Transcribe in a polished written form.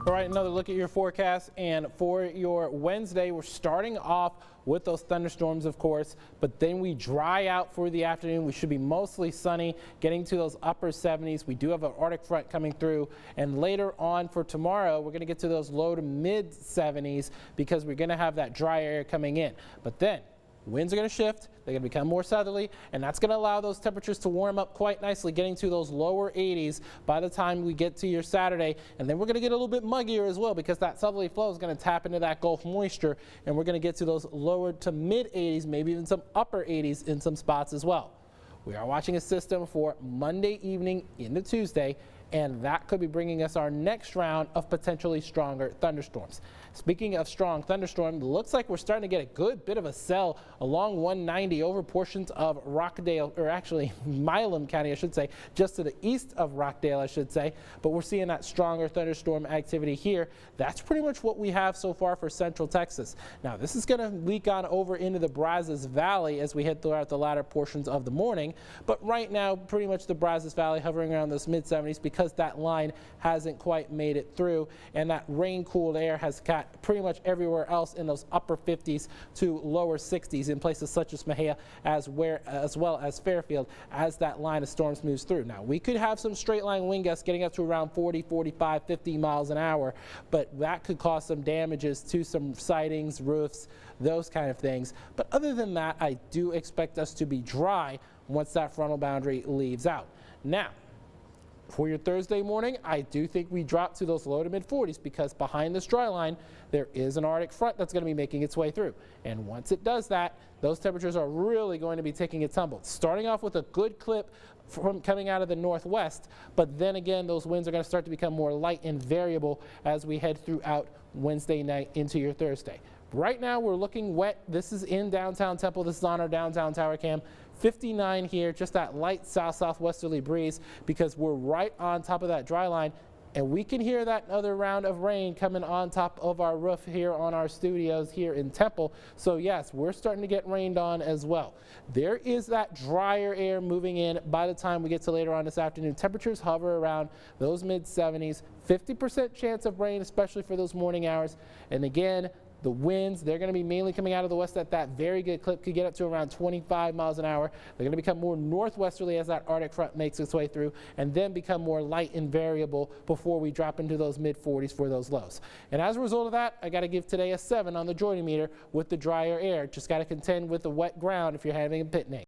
All right, another look at your forecast, and for your Wednesday, we're starting off with those thunderstorms, of course, but then we dry out for the afternoon. We should be mostly sunny, getting to those upper 70s. We do have an Arctic front coming through, and later on for tomorrow, we're going to get to those low to mid 70s because we're going to have that dry air coming in. But then winds are going to shift. They're going to become more southerly, and that's going to allow those temperatures to warm up quite nicely, getting to those lower 80s by the time we get to your Saturday. And then we're going to get a little bit muggier as well because that southerly flow is going to tap into that Gulf moisture, and we're going to get to those lower to mid 80s, maybe even some upper 80s in some spots as well. We are watching a system for Monday evening into Tuesday, and that could be bringing us our next round of potentially stronger thunderstorms. Speaking of strong thunderstorm, looks like we're starting to get a good bit of a cell along 190 over portions of Rockdale, or actually Milam County, I should say, just to the east of Rockdale, I should say. But we're seeing that stronger thunderstorm activity here. That's pretty much what we have so far for central Texas. Now, this is going to leak on over into the Brazos Valley as we head throughout the latter portions of the morning. But right now, pretty much the Brazos Valley hovering around those mid 70s because that line hasn't quite made it through, and that rain-cooled air has got pretty much everywhere else in those upper 50s to lower 60s in places such as Mejia as well as Fairfield as that line of storms moves through. Now, we could have some straight line wind gusts getting up to around 40, 45, 50 miles an hour, but that could cause some damages to some sidings, roofs, those kind of things. But other than that, I do expect us to be dry once that frontal boundary leaves out. Now, for your Thursday morning, I do think we drop to those low to mid 40s because behind this dry line, there is an Arctic front that's going to be making its way through. And once it does that, those temperatures are really going to be taking a tumble. Starting off with a good clip from coming out of the northwest, but then again, those winds are going to start to become more light and variable as we head throughout Wednesday night into your Thursday. Right now, we're looking wet. This is in downtown Temple. This is on our downtown tower cam. 59 here, just that light south-southwesterly breeze because we're right on top of that dry line, and we can hear that other round of rain coming on top of our roof here on our studios here in Temple. So yes, we're starting to get rained on as well. There is that drier air moving in by the time we get to later on this afternoon. Temperatures hover around those mid 70s, 50% chance of rain, especially for those morning hours. And again, the winds, they're going to be mainly coming out of the west at that very good clip, could get up to around 25 miles an hour. They're going to become more northwesterly as that Arctic front makes its way through, and then become more light and variable before we drop into those mid 40s for those lows. And as a result of that, I got to give today a 7 on the joining meter with the drier air. Just got to contend with the wet ground if you're having a picnic.